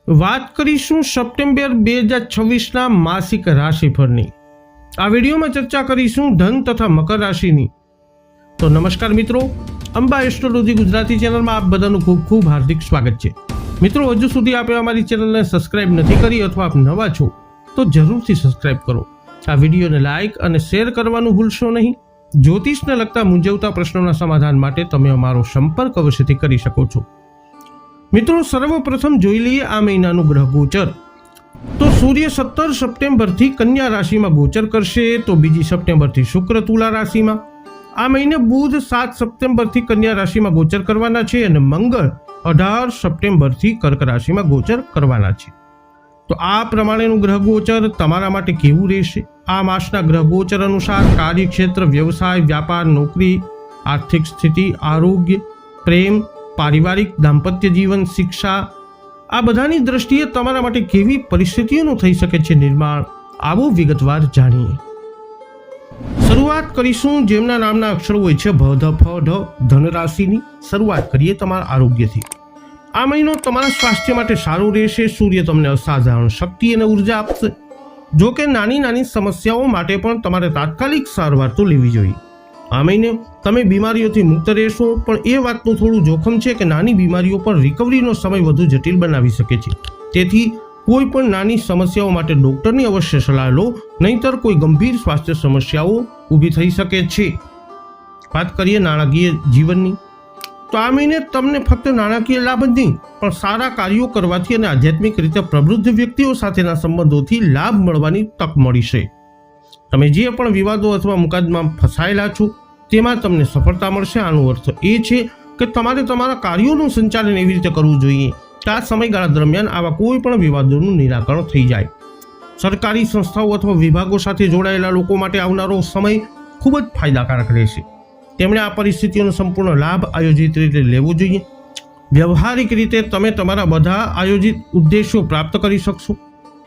વાત કરીશું સપ્ટેમ્બર 2026ના માસિક રાશિફળની। આ વિડીયોમાં ચર્ચા કરીશું ધન તથા મકર રાશિની। તો નમસ્કાર મિત્રો, અંબા એસ્ટ્રોલોજી ગુજરાતી ચેનલમાં આપ બધાનું ખૂબ ખૂબ હાર્દિક સ્વાગત છે। મિત્રો, હજુ સુધી આપે અમારી ચેનલને સબસ્ક્રાઇબ નથી કરી અથવા આપ નવા છો તો જરૂરથી સબસ્ક્રાઇબ કરો। આ વિડીયોને લાઇક અને શેર કરવાનું ભૂલશો નહીં। જ્યોતિષને લગતા મૂંઝવતા પ્રશ્નોના સમાધાન માટે તમે અમારો સંપર્ક અવશ્યથી કરી શકો છો। મિત્રો, સર્વપ્રથમ જોઈ લઈએ આ મહિનાનું ગ્રહ ગોચર। તો સૂર્ય 17 સપ્ટેમ્બરથી કન્યા રાશિમાં ગોચર કરશે, તો 2 સપ્ટેમ્બરથી શુક્ર તુલા રાશિમાં। આ મહિને બુધ 7 સપ્ટેમ્બરથી કન્યા રાશિમાં ગોચર કરવાના છે અને મંગળ 18 સપ્ટેમ્બરથી કર્ક રાશિમાં ગોચર કરવાના છે। તો આ પ્રમાણેનું ગ્રહ ગોચર તમારા માટે કેવું રહેશે? આ માસના ગ્રહ ગોચર અનુસાર કાર્યક્ષેત્ર, વ્યવસાય, વ્યાપાર, નોકરી, આર્થિક સ્થિતિ, આરોગ્ય, પ્રેમ, પારિવારિક, દાંપત્ય જીવન, શિક્ષા, આ બધાની દ્રષ્ટિએ તમારા માટે કેવી પરિસ્થિતિઓનું થઈ શકે છે નિર્માણ, આવો વિગતવાર જાણીએ। શરૂઆત કરીશું જેમના નામના અક્ષરો હોય છે ભ, ધ, ફ, ઢ, ધન રાશિની। શરૂઆત કરીએ તમારા આરોગ્યથી। આ મહિનો તમારા સ્વાસ્થ્ય માટે સારું રહેશે। સૂર્ય તમને અસાધારણ શક્તિ અને ઉર્જા આપશે। જો કે નાની નાની સમસ્યાઓ માટે પણ તમારે તાત્કાલિક સારવાર તો લેવી જોઈએ। આ મહિને તમે બીમારીઓથી મુક્ત રહેશો, પણ એ વાતનું થોડું જોખમ છે કે નાની બીમારીઓ પર રિકવરીનો સમય વધુ જટિલ બનાવી શકે છે। તેથી કોઈ પણ નાની સમસ્યાઓ માટે ડૉક્ટરની અવશ્ય સલાહ લો, નહીંતર કોઈ ગંભીર સ્વાસ્થ્ય સમસ્યાઓ ઊભી થઈ શકે છે। વાત કરીએ નાણાકીય જીવનની। તો આ મહિને તમને ફક્ત નાણાકીય લાભ જ નહીં, પણ સારા કાર્યો કરવાથી અને આધ્યાત્મિક રીતે પ્રબુદ્ધ વ્યક્તિઓ સાથેના સંબંધોથી લાભ મળવાની તક મળી છે। તમે જે પણ વિવાદો અથવા મુકદ્દમામાં ફસાયેલા છો તેમાં તમને સફળતા મળશે। આનો અર્થ એ છે કે તમારે તમારા કાર્યોનું સંચાલન એવી રીતે કરવું જોઈએ કે આ સમયગાળા દરમિયાન આવા કોઈ પણ વિવાદોનું નિરાકરણ થઈ જાય। સરકારી સંસ્થાઓ અથવા વિભાગો સાથે જોડાયેલા લોકો માટે આવનારો સમય ખૂબ જ ફાયદાકારક રહેશે। તેમણે આ પરિસ્થિતિઓનો સંપૂર્ણ લાભ આયોજિત રીતે લેવો જોઈએ। વ્યવહારિક રીતે તમે તમારા બધા આયોજિત ઉદ્દેશો પ્રાપ્ત કરી શકશો।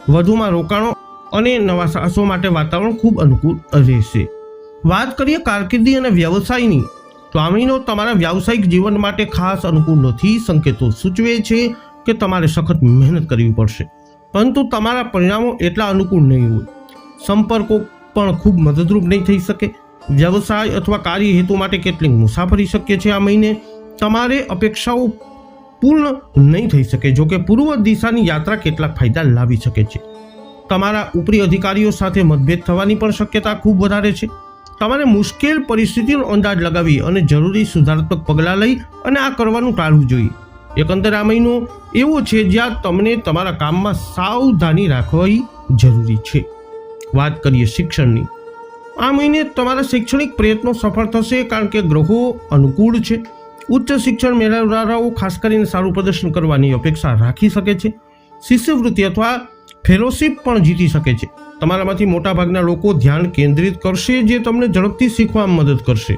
વધુમાં રોકાણો અને નવા સાહસો માટે વાતાવરણ ખૂબ અનુકૂળ રહેશે। વાત કરીએ કારકિર્દી અને વ્યવસાયની। તો આ મહિનો તમારા વ્યાવસાયિક જીવન માટે ખાસ અનુકૂળ નથી। સંકેતો સૂચવે છે કે તમારે સખત મહેનત કરવી પડશે, પરંતુ તમારા પરિણામો એટલા અનુકૂળ નહીં હોય। સંપર્કો પણ ખૂબ મદદરૂપ નહીં થઈ શકે। વ્યવસાય અથવા કાર્ય હેતુ માટે કેટલીક મુસાફરી શક્ય છે। આ મહિને તમારે અપેક્ષાઓ પૂર્ણ નહીં થઈ શકે, જોકે પૂર્વ દિશાની યાત્રા કેટલાક ફાયદા લાવી શકે છે। તમારા ઉપરી અધિકારીઓ સાથે મતભેદ થવાની પણ શક્યતા ખૂબ વધારે છે। તમારે મુશ્કેલ પરિસ્થિતિનો અંદાજ લગાવી અને જરૂરી સુધારાત્મક પગલાં લઈ અને આ કરવાનું ટાળવું જોઈએ। એકંદર આ મહિનો એવો છે જ્યાં તમને તમારા કામમાં સાવધાની રાખવી જરૂરી છે। વાત કરીએ શિક્ષણની। આ મહિને તમારા શૈક્ષણિક પ્રયત્નો સફળ થશે, કારણ કે ગ્રહો અનુકૂળ છે। ઉચ્ચ શિક્ષણ મેળવનારાઓ ખાસ કરીને સારું પ્રદર્શન કરવાની અપેક્ષા રાખી શકે છે। શિષ્યવૃત્તિ અથવા ફેલોશિપ પણ જીતી શકે છે। તમારામાંથી મોટાભાગના લોકો ધ્યાન કેન્દ્રિત કરશે, જે તમને ઝડપથી શીખવામાં મદદ કરશે।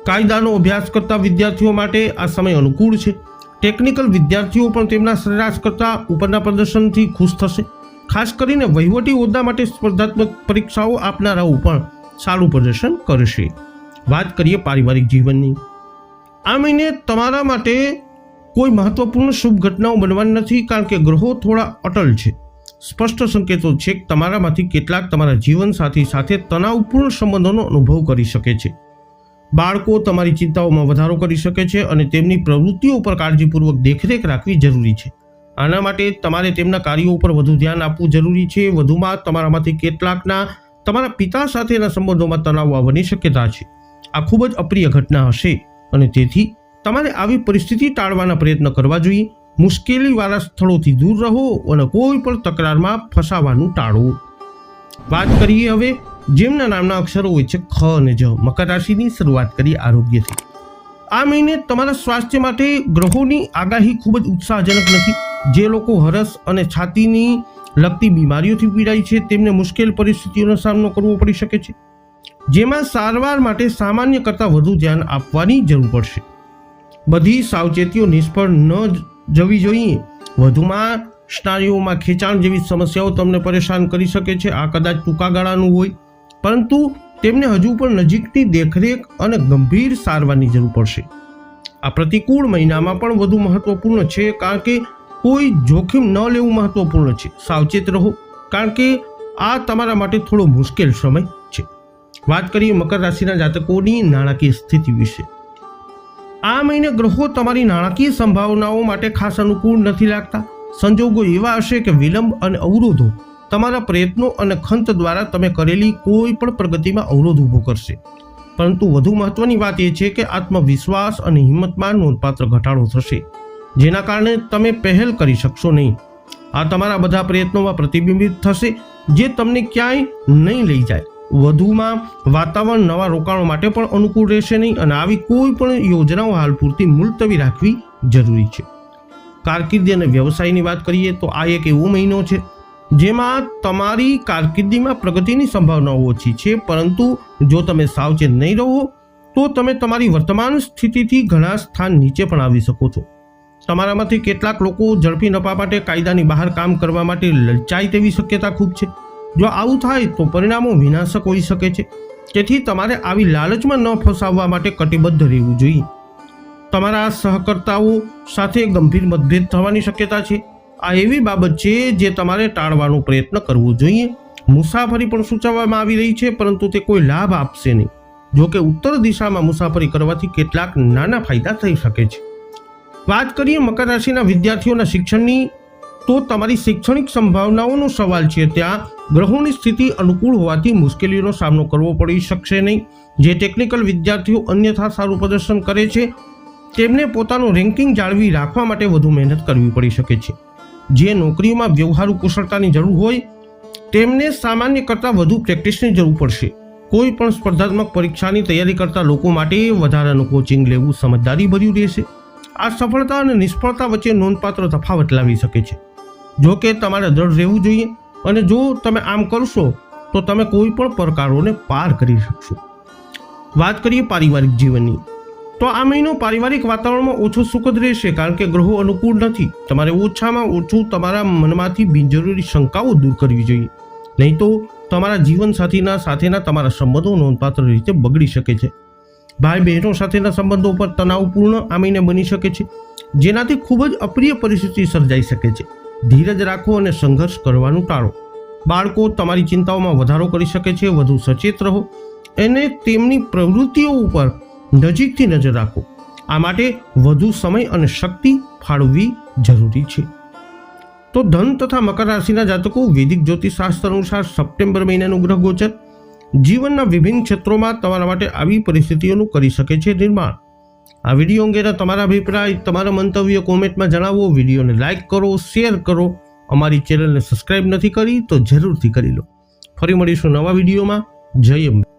કાયદાનો અભ્યાસ કરતા વિદ્યાર્થીઓ માટે આ સમય અનુકૂળ છે। ટેકનિકલ વિદ્યાર્થીઓ પણ તેમના સરેરાશ કરતાં ઉપરના પ્રદર્શનથી ખુશ થશે। ખાસ કરીને વહીવટી હોદ્દા માટે સ્પર્ધાત્મક પરીક્ષાઓ આપનારાઓ પણ સારું પ્રદર્શન કરશે। વાત કરીએ પારિવારિક જીવનની। આ મહિને તમારા માટે કોઈ મહત્વપૂર્ણ શુભ ઘટનાઓ બનવાની નથી, કારણ કે ગ્રહો થોડા અટલ છે। સ્પષ્ટ સંકેતો છે કે તમારામાંથી કેટલાક તમારા જીવનસાથી સાથે તણાવપૂર્ણ સંબંધોનો અનુભવ કરી શકે છે। બાળકો તમારી ચિંતાઓમાં વધારો કરી શકે છે અને તેમની પ્રવૃત્તિઓ પર કાળજીપૂર્વક દેખરેખ રાખવી જરૂરી છે। આના માટે તમારે તેમના કાર્યો ઉપર વધુ ધ્યાન આપવું જરૂરી છે। વધુમાં તમારામાંથી કેટલાકના તમારા પિતા સાથેના સંબંધોમાં તણાવ આવવાની શક્યતા છે। આ ખૂબ જ અપ્રિય ઘટના હશે અને તેથી તમારે આવી પરિસ્થિતિ ટાળવાના પ્રયત્ન કરવા જોઈએ। મુશ્કેલીવાળા સ્થળોથી દૂર રહો અને કોઈ પણ તકરારમાં ફસાવાનું ટાળો। વાત કરીએ હવે જેમના નામના અક્ષરો હોય છે ખ અને જ, મકર રાશિની। શરૂઆત કરીએ આરોગ્યથી। આ મહિને તમારા સ્વાસ્થ્ય માટે ગ્રહોની આગાહી ખૂબ જ ઉત્સાહજનક નથી। જે લોકો હરસ અને છાતીની લગતી બીમારીઓથી પીડાય છે તેમને મુશ્કેલ પરિસ્થિતિઓનો સામનો કરવો પડી શકે છે, જેમાં સારવાર માટે સામાન્ય કરતાં વધુ ધ્યાન આપવાની જરૂર પડશે। બધી સાવચેતીઓ નિષ્ફળ ન જવી જોઈએ। વધુમાં સ્નાયુઓમાં ખેંચાણ જેવી સમસ્યાઓ તમને પરેશાન કરી શકે છે। આ કદાચ ટૂંકા ગાળાનું હોય, પરંતુ તેમને હજુ પણ નજીકની દેખરેખ અને ગંભીર સારવારની જરૂર પડશે। આ પ્રતિકૂળ મહિનામાં પણ વધુ મહત્વપૂર્ણ છે, કારણ કે કોઈ જોખમ ન લેવું મહત્વપૂર્ણ છે. સાવચેત રહો, કારણ કે આ તમારા માટે થોડો મુશ્કેલ સમય છે. વાત કરીએ મકર રાશિના જાતકોની નાણાકીય સ્થિતિ વિશે. આ મહિને ગ્રહો તમારી નાણાકીય સંભાવનાઓ માટે ખાસ અનુકૂળ નથી લાગતા. સંજોગો એવા હશે કે વિલંબ અને અવરોધો તમારા પ્રયત્નો અને ખંત દ્વારા તમે કરેલી કોઈ પણ પ્રગતિમાં અવરોધ ઊભો કરશે. પરંતુ વધુ મહત્વની વાત એ છે કે આત્મવિશ્વાસ અને હિંમતમાં નોંધપાત્ર ઘટાડો થશે, જેના કારણે તમે પહેલ કરી શકશો નહીં. આ તમારા બધા પ્રયત્નોમાં પ્રતિબિંબિત થશે, જે તમને ક્યાંય નહીં લઈ જાય. વધુમાં વાતાવરણ નવા રોકાણો માટે પણ અનુકૂળ રહેશે નહીં અને આવી કોઈ પણ યોજનાઓ હાલ પૂરતી મુલતવી રાખવી જરૂરી છે. કારકિર્દી અને વ્યવસાયની વાત કરીએ તો આ એક એવો મહિનો છે જેમાં તમારી કારકિર્દીમાં પ્રગતિની સંભાવનાઓ ઓછી છે, પરંતુ જો તમે સાવચેત નહીં રહો તો તમે તમારી વર્તમાન સ્થિતિથી ઘણા સ્થાન નીચે પણ આવી શકો છો. તમારામાંથી કેટલાક લોકો ઝડપી નફા માટે કાયદાની બહાર કામ કરવા માટે લલચાય તેવી શક્યતા ખૂબ છે. જો આવું થાય તો પરિણામો વિનાશક હોઈ શકે છે, તેથી તમારે આવી લાલચમાં ન ફસાવવા માટે કટિબદ્ધ રહેવું જોઈએ. તમારા સહકર્તાઓ સાથે ગંભીર મતભેદ થવાની શક્યતા છે. આ એવી બાબત છે જે તમારે ટાળવાનો પ્રયત્ન કરવો જોઈએ. મુસાફરી પણ સૂચવવામાં આવી રહી છે, પરંતુ તે કોઈ લાભ આપશે નહીં. જો કે ઉત્તર દિશામાં મુસાફરી કરવાથી કેટલાક નાના ફાયદા થઈ શકે છે. વાત કરીએ મકર રાશિના વિદ્યાર્થીઓના શિક્ષણની, તો તમારી શૈક્ષણિક સંભાવનાઓનો સવાલ છે. ત્યાં ગ્રહોની સ્થિતિ અનુકૂળ હોવાથી મુશ્કેલીઓનો સામનો કરવો પડી શકશે નહીં. જે ટેકનિકલ વિદ્યાર્થીઓ અન્યથા સારું પ્રદર્શન કરે છે તેમને પોતાનું રેન્કિંગ જાળવી રાખવા માટે વધુ મહેનત કરવી પડી શકે છે. જે નોકરીઓમાં વ્યવહારુ કુશળતાની જરૂર હોય તેમને સામાન્ય કરતાં વધુ પ્રેક્ટિસની જરૂર પડશે. કોઈ પણ સ્પર્ધાત્મક પરીક્ષાની તૈયારી કરતા લોકો માટે વધારાનું કોચિંગ લેવું સમજદારીભર્યું રહેશે. આ સફળતા અને નિષ્ફળતા વચ્ચે નોંધપાત્ર તફાવત લાવી શકે છે. જો કે તમારે દ્રઢ રહેવું જોઈએ, અને જો તમે આમ કરશો તો તમે કોઈ પણ પડકારોને પાર કરી શકશો. વાત કરીએ પારિવારિક જીવનની, તો આ મહિનો પારિવારિક વાતાવરણમાં ઓછો સુખદ રહેશે, કારણ કે ગ્રહો અનુકૂળ નથી. તમારે ઓછામાં ઓછું તમારા મનમાંથી બિનજરૂરી શંકાઓ દૂર કરવી જોઈએ, નહીં તો તમારા જીવનસાથીના સાથેના તમારા સંબંધો નોંધપાત્ર રીતે બગડી શકે છે. ભાઈ બહેનો સાથેના સંબંધો પર તણાવપૂર્ણ આ મહિને બની શકે છે, જેનાથી ખૂબ જ અપ્રિય પરિસ્થિતિ સર્જાઈ શકે છે. ધીરજ રાખો અને સંઘર્ષ કરવાનું ટાળો. બાળકો તમારી ચિંતાઓમાં વધારો કરી શકે છે. વધુ સચેત રહો અને તેમની પ્રવૃત્તિઓ ઉપર નજીકથી નજર રાખો. આ માટે વધુ સમય અને શક્તિ ફાળવવી જરૂરી છે. તો ધન તથા મકર રાશિના જાતકો, વૈદિક જ્યોતિષશાસ્ત્ર અનુસાર સપ્ટેમ્બર મહિનાનું ગ્રહ ગોચર જીવનના વિભિન્ન ક્ષેત્રોમાં તમારા માટે આવી પરિસ્થિતિઓનું કરી શકે છે નિર્માણ. આ વિડીયો અંગેના તમારા અભિપ્રાય, તમારા મંતવ્ય કોમેન્ટમાં જણાવો. વિડીયોને લાઇક કરો, શેર કરો. અમારી ચેનલને સબસ્ક્રાઇબ નથી કરી તો જરૂરથી કરી લો. ફરી મળીશું નવા વિડીયોમાં. જય અંબે.